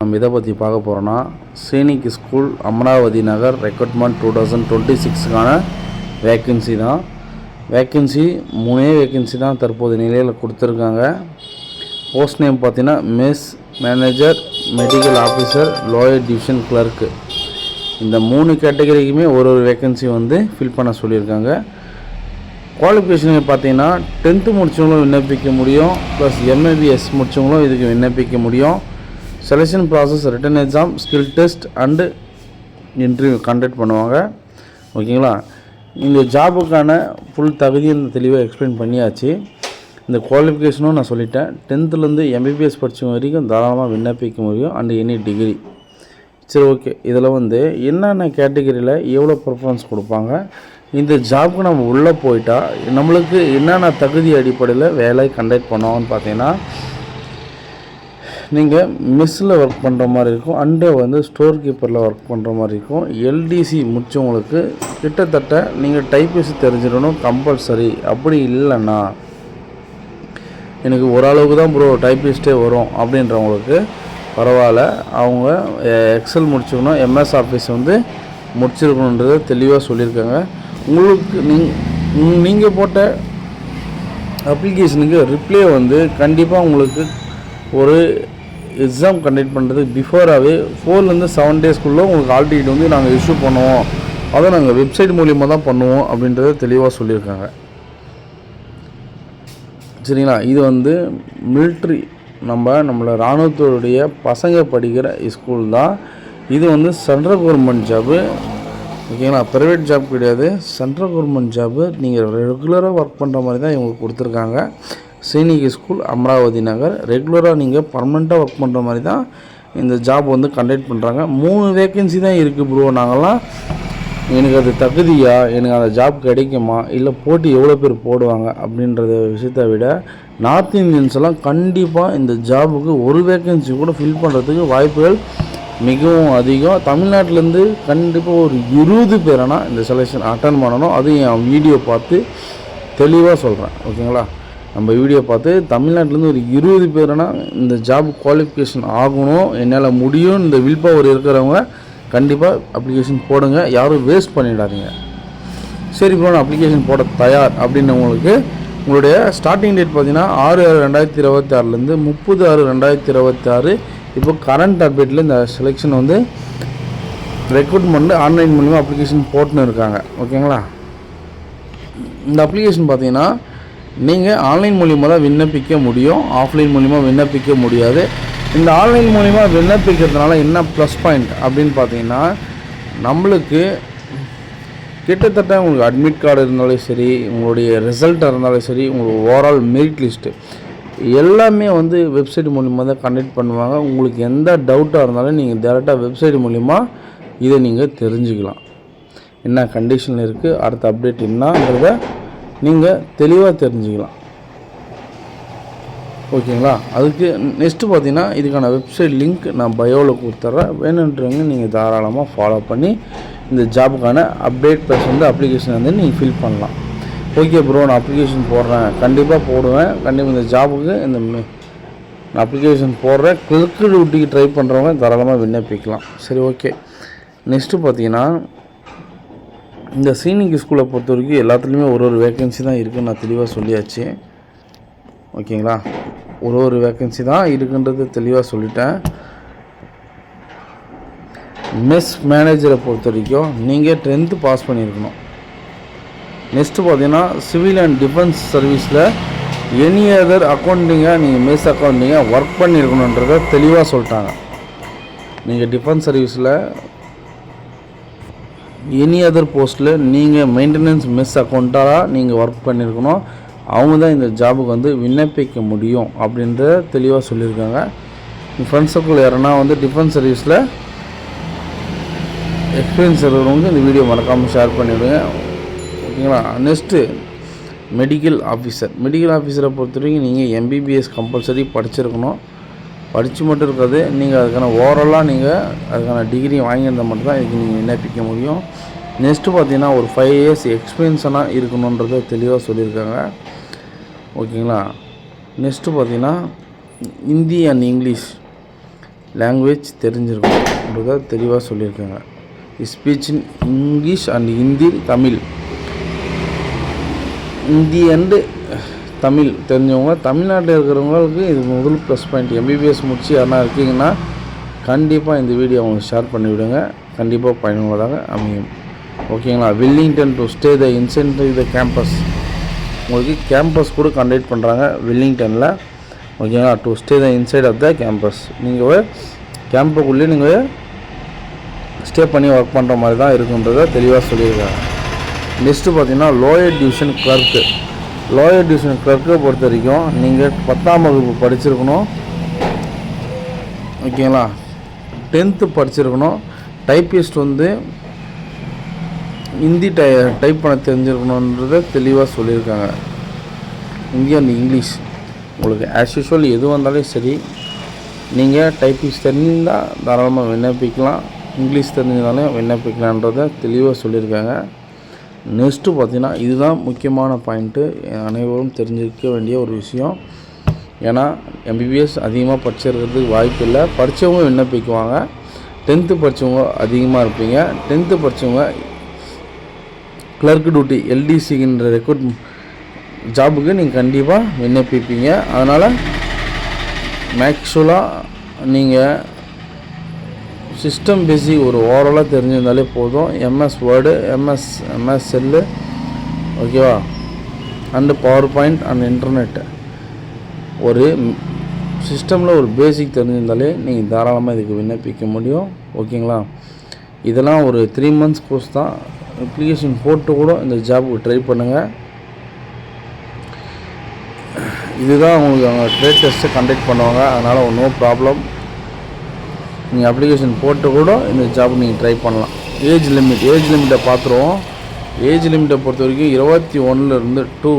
நம்ம இதை பற்றி பார்க்க போகிறோன்னா சைனிக் ஸ்கூல் அமராவதி நகர் ரெக்ரூட்மெண்ட் 2026க்கான வேக்கன்சி தான். வேக்கன்சி 3 வேக்கன்சி தான் தற்போது நிலையில் கொடுத்துருக்காங்க. போஸ்ட் நேம் பார்த்தீங்கன்னா mess manager, medical officer, lower division clerk. இந்த 3 கேட்டகரிக்குமே ஒரு வேக்கன்சி ஃபில் பண்ண சொல்லியிருக்காங்க. குவாலிஃபிகேஷன் பார்த்தீங்கன்னா 10th முடித்தவங்களும் விண்ணப்பிக்க முடியும், ப்ளஸ் MABS முடித்தவங்களும் இதுக்கு விண்ணப்பிக்க முடியும். Selection process written exam, skill test and interview conduct பண்ணுவாங்க. ஓகேங்களா? இந்த ஜாபுக்கான ஃபுல் தகுதியை தெளிவாக எக்ஸ்பிளைன் பண்ணியாச்சு. இந்த குவாலிஃபிகேஷனும் நான் சொல்லிட்டேன். 10th MBBS படித்தவங்க வரைக்கும் தாராளமாக விண்ணப்பிக்க முடியும் அண்டு எனி டிகிரி. சரி, ஓகே. இதில் என்னென்ன கேட்டகரியில் எவ்வளோ ப்ரிஃபரன்ஸ் கொடுப்பாங்க, இந்த ஜாபுக்கு நம்ம உள்ளே போயிட்டால் நம்மளுக்கு என்னென்ன தகுதி அடிப்படையில் வேலை கண்டக்ட் பண்ணுவாங்கன்னு பார்த்தீங்கன்னா, நீங்கள் மெஸ்ஸில் ஒர்க் பண்ணுற மாதிரி இருக்கும், அண்டு ஸ்டோர் கீப்பரில் ஒர்க் பண்ணுற மாதிரி இருக்கும். LDC முடித்தவங்களுக்கு கிட்டத்தட்ட நீங்கள் டைப்பிஸ்ட் தெரிஞ்சிடணும் கம்பல்சரி. அப்படி இல்லைன்னா எனக்கு ஓரளவுக்கு தான் ப்ரோ டைப்பிஸ்ட்டே வரும் அப்படின்றவங்களுக்கு பரவாயில்ல, அவங்க எக்ஸல் முடிச்சுக்கணும், MS ஆஃபீஸ் முடிச்சிருக்கணுன்றதை தெளிவாக சொல்லியிருக்காங்க. உங்களுக்கு நீங்கள் போட்ட அப்ளிகேஷனுக்கு ரிப்ளை கண்டிப்பாக உங்களுக்கு ஒரு எக்ஸாம் கண்டக்ட் பண்ணுறதுக்கு பிஃபோராகவே 4-7 டேஸ்க்குள்ளே உங்களுக்கு ஆல் டிக்கெட் நாங்கள் இஷ்யூ பண்ணுவோம், அதை நாங்கள் வெப்சைட் மூலிமா தான் பண்ணுவோம் அப்படின்றத தெளிவாக சொல்லியிருக்காங்க. சரிங்களா? இது மிலிட்ரி நம்மளோட இராணுவத்தோடைய பசங்க படிக்கிற ஸ்கூல் தான். இது சென்ட்ரல் கவர்மெண்ட் ஜாபு. ஓகேங்களா? ப்ரைவேட் ஜாப் கிடையாது, சென்ட்ரல் கவர்மெண்ட் ஜாபு. நீங்கள் ரெகுலராக ஒர்க் பண்ணுற மாதிரி தான் இவங்களுக்கு கொடுத்துருக்காங்க. சைனிக் ஸ்கூல் அமராவதி நகர். ரெகுலராக நீங்கள் பர்மனெண்ட்டாக ஒர்க் பண்ணுற மாதிரி தான் இந்த ஜாப் கண்டக்ட் பண்ணுறாங்க. 3 வேக்கன்சி தான் இருக்குது ப்ரோ. நாங்கள்லாம் எனக்கு அது தகுதியா, எனக்கு அந்த ஜாப் கிடைக்குமா, இல்லை போட்டி எவ்வளோ பேர் போடுவாங்க அப்படின்றத விஷயத்தை விட நார்த் இந்தியன்ஸ் எல்லாம் கண்டிப்பாக இந்த ஜாபுக்கு ஒரு வேக்கன்சி கூட ஃபில் பண்ணுறதுக்கு வாய்ப்புகள் மிகவும் அதிகம். தமிழ்நாட்டிலேருந்து கண்டிப்பாக ஒரு 20 பேரானா இந்த செலெக்ஷன் அட்டன் பண்ணணும். அதுவும் என் வீடியோ பார்த்து தெளிவாக சொல்கிறேன். ஓகேங்களா? நம்ம வீடியோ பார்த்து தமிழ்நாட்டிலேருந்து ஒரு 20 பேரானா இந்த ஜாப் குவாலிஃபிகேஷன் ஆகணும், என்னால் முடியும், இந்த வில் பவர் இருக்கிறவங்க கண்டிப்பாக அப்ளிகேஷன் போடுங்க. யாரும் வேஸ்ட் பண்ணிடாதீங்க. சரி ப்ரோ, நான் அப்ளிகேஷன் போட தயார் அப்படின்னு உங்களுடைய ஸ்டார்டிங் டேட் பார்த்தீங்கன்னா 6/6/2026 30/6/2026. இப்போ கரண்ட் அப்டேட்டில் இந்த செலெக்ஷன் ரெக்ரூட்மெண்ட் ஆன்லைன் மூலிமா அப்ளிகேஷன் போட்டுன்னு இருக்காங்க. ஓகேங்களா? இந்த அப்ளிகேஷன் பார்த்தீங்கன்னா நீங்கள் ஆன்லைன் மூலிமா தான் விண்ணப்பிக்க முடியும், ஆஃப்லைன் மூலிமா விண்ணப்பிக்க முடியாது. இந்த ஆன்லைன் மூலிமா விண்ணப்பிக்கிறதுனால என்ன ப்ளஸ் பாயிண்ட் அப்படின்னு பார்த்தீங்கன்னா, நம்மளுக்கு கிட்டத்தட்ட உங்களுக்கு அட்மிட் கார்டு இருந்தாலும் சரி, உங்களுடைய ரிசல்ட்டாக இருந்தாலும் சரி, உங்களுக்கு ஓவரால் மெரிட் லிஸ்ட்டு எல்லாமே வெப்சைட் மூலிமா தான் கண்டக்ட் பண்ணுவாங்க. உங்களுக்கு எந்த டவுட்டாக இருந்தாலும் நீங்கள் டேரெக்டாக வெப்சைட் மூலிமா இதை நீங்கள் தெரிஞ்சுக்கலாம். என்ன கண்டிஷனில் இருக்குது, அடுத்த அப்டேட் என்னங்கிறத நீங்கள் தெளிவாக தெரிஞ்சுக்கலாம். ஓகேங்களா? அதுக்கு நெக்ஸ்ட்டு பார்த்தீங்கன்னா இதுக்கான வெப்சைட் லிங்க் நான் பயோவில் கொடுத்துட்றேன். வேணுன்றவங்க நீங்கள் தாராளமாக ஃபாலோ பண்ணி இந்த ஜாபுக்கான அப்டேட் ப்ளஸ் அப்ளிகேஷன் நீங்கள் ஃபில் பண்ணலாம். ஓகே ப்ரோ, நான் அப்ளிகேஷன் போடுறேன், கண்டிப்பாக போடுவேன், கண்டிப்பாக இந்த ஜாபுக்கு நான் அப்ளிகேஷன் போடுறேன், கிளர்க்கு டியூட்டிக்கு ட்ரை பண்ணுறவங்க தாராளமாக விண்ணப்பிக்கலாம். சரி, ஓகே. நெக்ஸ்ட்டு பார்த்தீங்கன்னா இந்த சைனிக் ஸ்கூலை பொறுத்த வரைக்கும் எல்லாத்துலேயுமே ஒரு வேக்கன்சி தான் இருக்குதுன்னு நான் தெளிவாக சொல்லியாச்சு. ஓகேங்களா? ஒரு வேக்கன்சி தான் இருக்குன்றது தெளிவாக சொல்லிட்டேன். மெஸ் மேனேஜரை பொறுத்த வரைக்கும் நீங்கள் 10th பாஸ் பண்ணியிருக்கணும். நெக்ஸ்ட்டு பார்த்தீங்கன்னா சிவில் அண்ட் டிஃபென்ஸ் சர்வீஸில் எனி அதர் அக்கௌண்டிங்காக நீங்கள் மெஸ் அக்கௌண்டிங்காக ஒர்க் பண்ணியிருக்கணுன்றதை தெளிவாக சொல்லிட்டாங்க. நீங்கள் டிஃபென்ஸ் சர்வீஸில் எனி அதர் போஸ்ட்டில் நீங்கள் மெயின்டெனன்ஸ் மெஸ் அக்கௌண்ட்டாக நீங்கள் ஒர்க் பண்ணியிருக்கணும். அவங்க தான் இந்த ஜாபுக்கு விண்ணப்பிக்க முடியும் அப்படின்றத தெளிவாக சொல்லியிருக்காங்க. ஃப்ரெண்ட்ஸுக்குள்ள யாருன்னா டிஃபென்ஸ் சர்வீஸில் எக்ஸ்பீரியன்ஸ் இருக்கிறவங்க இந்த வீடியோ மறக்காமல் ஷேர் பண்ணிவிடுங்க. ஓகேங்களா? நெக்ஸ்ட்டு மெடிக்கல் ஆஃபீஸரை பொறுத்த வரைக்கும் நீங்கள் MBBS கம்பல்சரி படிச்சிருக்கணும். படித்து மட்டும் இருக்காது, நீங்கள் அதுக்கான ஓவராலாக நீங்கள் அதுக்கான டிகிரி வாங்கியிருந்தால் மட்டும்தான் இதுக்கு நீங்கள் விண்ணப்பிக்க முடியும். நெக்ஸ்ட்டு பார்த்தீங்கன்னா ஒரு 5 years எக்ஸ்பீரியன்ஸாக இருக்கணுன்றதை தெளிவாக சொல்லியிருக்காங்க. ஓகேங்களா? நெக்ஸ்ட்டு பார்த்தீங்கன்னா ஹிந்தி அண்ட் இங்கிலீஷ் லாங்குவேஜ் தெரிஞ்சிருக்கணுன்றதை தெளிவாக சொல்லியிருக்காங்க. Speech in English and Hindi, Tamil, Hindi and Tamil தெரிஞ்சவங்க, தமிழ்நாட்டில் இருக்கிறவங்களுக்கு இது முதல் ப்ளஸ் பாயிண்ட். எம்பிபிஎஸ் முடிச்சு யாருனா இருக்கீங்கன்னா கண்டிப்பாக இந்த வீடியோ அவங்களுக்கு ஷேர் பண்ணிவிடுங்க. கண்டிப்பாக பயனுள்ளதாக அமையும். ஓகேங்களா. Willingdon to stay the incentive the campus, உங்களுக்கு கேம்பஸ் கூட கண்டக்ட் பண்ணுறாங்க வில்லிங்டனில். ஓகேங்களா. To stay the inside of the campus, நீங்கள் கேம்புக்குள்ளே நீங்கள் ஸ்டே பண்ணி ஒர்க் பண்ணுற மாதிரி தான் இருக்குன்றதை தெளிவாக சொல்லியிருக்காங்க. நெக்ஸ்ட்டு பார்த்தீங்கன்னா lower division clerk. Lower division கிளர்க்கை பொறுத்த வரைக்கும் நீங்கள் 10ஆம் வகுப்பு படிச்சிருக்கணும். ஓகேங்களா. 10th படிச்சிருக்கணும். டைப்பிஸ்ட் ஹிந்தி டைப் பண்ண தெரிஞ்சிருக்கணுன்றதை தெளிவாக சொல்லியிருக்காங்க. ஹிந்தி அண்ட் இங்கிலீஷ் உங்களுக்கு ஆஸ் யூஷுவல் எது வந்தாலும் சரி, நீங்கள் டைப்பிஸ்ட் தெரிஞ்சிருந்தால் தாராளமாக விண்ணப்பிக்கலாம், இங்கிலீஷ் தெரிஞ்சிருந்தாலும் விண்ணப்பிக்கலான்றதை தெளிவாக சொல்லியிருக்காங்க. நெக்ஸ்ட்டு பார்த்தீங்கன்னா இதுதான் முக்கியமான பாயிண்ட்டு, அனைவரும் தெரிஞ்சிருக்க வேண்டிய ஒரு விஷயம். ஏன்னா எம்பிபிஎஸ் அதிகமாக படிச்சிருக்கிறதுக்கு வாய்ப்பு இல்லை. படித்தவங்க விண்ணப்பிக்குவாங்க. 10th படித்தவங்க அதிகமாக இருப்பீங்க. 10th படித்தவங்க கிளர்க் டியூட்டி எல்டிசின்ற ரெக்ரூட் ஜாபுக்கு நீங்கள் கண்டிப்பாக விண்ணப்பிப்பீங்க. அதனால் மேக்ஸுவலாக நீங்கள் சிஸ்டம் பேசிக் ஒரு ஓவராலாக தெரிஞ்சிருந்தாலே போதும். எம்எஸ் வேர்டு, எம்எஸ் செல்லு, ஓகேவா, and power point and internet, ஒரு சிஸ்டமில் ஒரு பேசிக் தெரிஞ்சிருந்தாலே நீங்கள் தாராளமாக இதுக்கு விண்ணப்பிக்க முடியும். ஓகேங்களா. இதெல்லாம் ஒரு 3 months கோர்ஸ் தான். அப்ளிகேஷன் போட்டு கூட இந்த ஜாபுக்கு ட்ரை பண்ணுங்கள். இதுதான் உங்களுக்கு அவங்க ட்ரேட் டெஸ்ட்டு கண்டக்ட் பண்ணுவாங்க. அதனால் நோ ப்ராப்ளம். நீங்கள் அப்ளிகேஷன் போட்டு கூட இந்த ஜாப் நீங்கள் ட்ரை பண்ணலாம். ஏஜ் லிமிட்டை பார்த்துருவோம். ஏஜ் லிமிட்டை பொறுத்த வரைக்கும் 21 to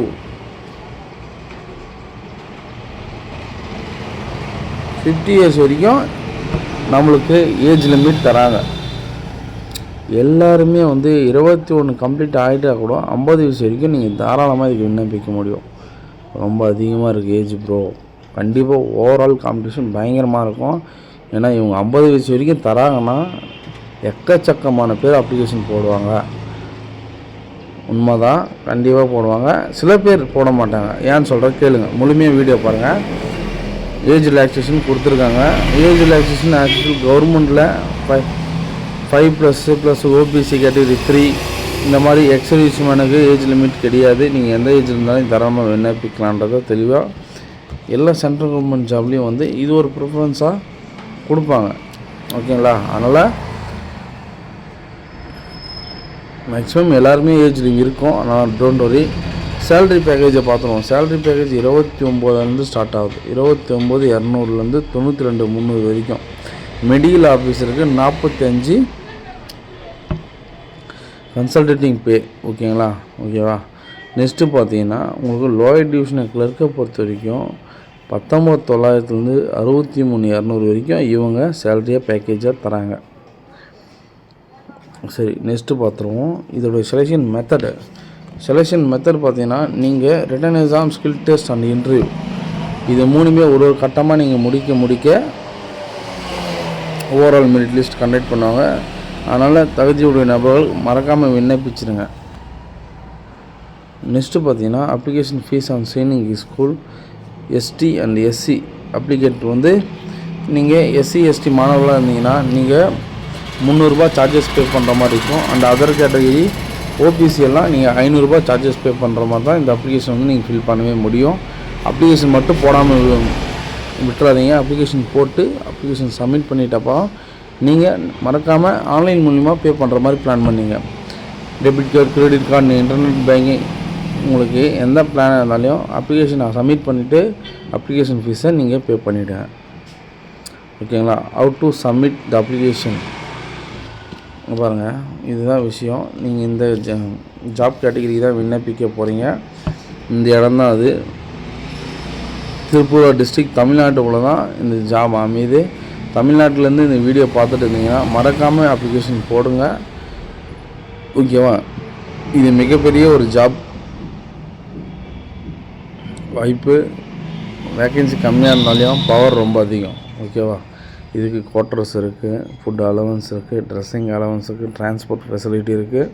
50 years வரைக்கும் நம்மளுக்கு ஏஜ் லிமிட் தராங்க. எல்லாருமே 21 கம்ப்ளீட் ஆகிட்டால் கூட 50 வயசு வரைக்கும் நீங்கள் தாராளமாக இதுக்கு விண்ணப்பிக்க முடியும். ரொம்ப அதிகமாக இருக்குது ஏஜ் ப்ரோ. கண்டிப்பாக ஓவரால் காம்படிஷன் பயங்கரமாக இருக்கும். ஏன்னா இவங்க 50 வயசு வரைக்கும் தராங்கன்னா எக்கச்சக்கமான பேர் அப்ளிகேஷன் போடுவாங்க. உண்மைதான், கண்டிப்பாக போடுவாங்க. சில பேர் போட மாட்டாங்க. ஏன்னு சொல்கிற கேளுங்க, முழுமையாக வீடியோ பாருங்கள். ஏஜ் ரிலாக்ஸேஷன் கொடுத்துருக்காங்க. ஏஜ் ரிலாக்ஸேஷன் ஆக்சுவல் கவர்மெண்ட்டில் 5+ ஓபிசி கேட்டகரி 3 இந்த மாதிரி எக்ஸர்வீஸ் மேனுக்கு ஏஜ் லிமிட் கிடையாது. நீங்கள் எந்த ஏஜ் இருந்தாலும் தாராளமாக விண்ணப்பிக்கலான்றதை தெளிவாக எல்லா சென்ட்ரல் கவர்மெண்ட் ஜாப்லேயும் இது ஒரு ப்ரிஃபரன்ஸாக கொடுப்பாங்க. ஓகேங்களா. அதனால் மேக்ஸிமம் எல்லாருமே ஏஜ் இருக்கும். ஆனால் டோன்ட் வரி. சேலரி பேக்கேஜை பார்த்துருவோம். சேலரி பேக்கேஜ் 29 ஸ்டார்ட் ஆகுது. 29,200 92,300 வரைக்கும். மெடிக்கல் ஆஃபீஸருக்கு 45 கன்சல்டேட்டிங் பே. ஓகேங்களா. ஓகேவா. நெக்ஸ்ட்டு பார்த்தீங்கன்னா உங்களுக்கு லோயர் டிவிஷன் கிளர்க்கை பொறுத்த வரைக்கும் 19,900 63,200 வரைக்கும் இவங்க சேலரியாக பேக்கேஜாக தராங்க. சரி, நெக்ஸ்ட்டு பார்த்துருவோம். இதோடைய செலெக்ஷன் மெத்தட் பார்த்தீங்கன்னா நீங்கள் written exam, skill test and interview இது 3மே ஒரு கட்டமாக நீங்கள் முடிக்க ஓவரால் மெரிட் லிஸ்ட் கண்டக்ட் பண்ணுவாங்க. அதனால் தகுதியுடைய நபர்கள் மறக்காமல் விண்ணப்பிச்சிருங்க. நெக்ஸ்ட்டு பார்த்தீங்கன்னா application fee on signing school ST and SC applicant நீங்கள் எஸ்சி எஸ்டி மாணவர்களாக இருந்தீங்கன்னா நீங்கள் 300 ரூபாய் சார்ஜஸ் பே பண்ணுற மாதிரி இருக்கும். அண்ட் அதர் கேட்டகரி ஓபிசி எல்லாம் நீங்கள் 500 ரூபாய் சார்ஜஸ் பே பண்ணுற மாதிரி தான் இந்த அப்ளிகேஷன் நீங்கள் ஃபில் பண்ணவே முடியும். அப்ளிகேஷன் மட்டும் போடாமல் விட்டுறாதீங்க. அப்ளிகேஷன் போட்டு அப்ளிகேஷன் சப்மிட் பண்ணிட்டப்போ நீங்கள் மறக்காமல் ஆன்லைன் மூலிமா பே பண்ணுற மாதிரி பிளான் பண்ணிங்க. Debit card, credit card, internet banking, உங்களுக்கு எந்த பிளானாக இருந்தாலும் அப்ளிகேஷனை சப்மிட் பண்ணிவிட்டு அப்ளிகேஷன் ஃபீஸை நீங்கள் பே பண்ணிவிடுங்க. ஓகேங்களா. How to submit the application பாருங்கள். இதுதான் விஷயம். நீங்கள் இந்த ஜாப் கேட்டகரிக்கு தான் விண்ணப்பிக்க போகிறீங்க. இந்த இடம் தான் அது. திருப்பூர் டிஸ்ட்ரிக்ட், தமிழ்நாட்டுக்குள்ளே தான் இந்த ஜாப் அமையுது. தமிழ்நாட்டிலேருந்து இந்த வீடியோ பார்த்துட்டு இருந்தீங்கன்னா மறக்காமல் அப்ளிகேஷன் போடுங்க. ஓகேவா. இது மிகப்பெரிய ஒரு ஜாப் வாய்ப்பு. வேக்கன்சி கம்மியாக இருந்தாலும் பவர் ரொம்ப அதிகம். ஓகேவா. இதுக்கு குவார்ட்டர்ஸ் இருக்குது, ஃபுட் அலவன்ஸ் இருக்குது, ட்ரெஸ்ஸிங் அலவன்ஸ் இருக்குது, டிரான்ஸ்போர்ட் ஃபெசிலிட்டி இருக்குது,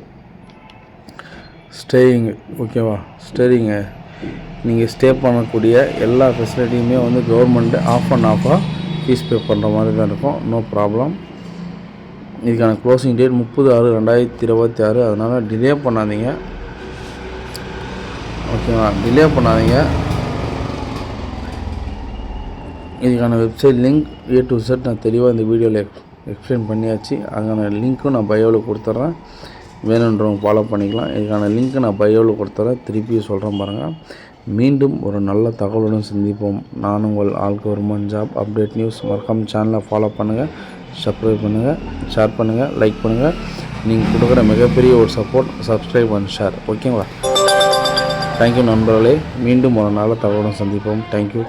ஸ்டேயிங்கு ஓகேவா. ஸ்டேயிங்கு நீங்கள் ஸ்டே பண்ணக்கூடிய எல்லா ஃபெசிலிட்டியுமே வந்து கவர்மெண்ட்டு ஆஃப் அண்ட் ஆஃபாக ஃபீஸ் பே பண்ணுற மாதிரி தான் இருக்கும். No problem. இதுக்கான க்ளோசிங் டேட் 30/6/2026. அதனால் டிலே பண்ணாதீங்க ஓகேவா. டிலே பண்ணாதீங்க. இதுக்கான website link A to Z நான் தெளிவாக இந்த வீடியோவில் எக்ஸ்பிளைன் பண்ணியாச்சு. அதுக்கான லிங்க்கும் நான் பயோவில் கொடுத்துட்றேன், வேணுன்றவங்க ஃபாலோ பண்ணிக்கலாம். இதுக்கான லிங்க்கு நான் பயோவில் கொடுத்துட்றேன், திருப்பி சொல்கிறேன் பாருங்கள். மீண்டும் ஒரு நல்ல தகவலுடன் சந்திப்போம். நான் உங்கள் all government job update news. மறக்காம சேனலை ஃபாலோ பண்ணுங்கள், சப்ஸ்கிரைப் பண்ணுங்கள், ஷேர் பண்ணுங்கள், லைக் பண்ணுங்கள். நீங்கள் கொடுக்குற மிகப்பெரிய ஒரு சப்போர்ட் சப்ஸ்கிரைப் அண்ட் ஷேர். ஓகேங்களா. தேங்க்யூ நண்பர்களே. மீண்டும் ஒரு நல்ல தகவலுடன் சந்திப்போம். தேங்க்யூ.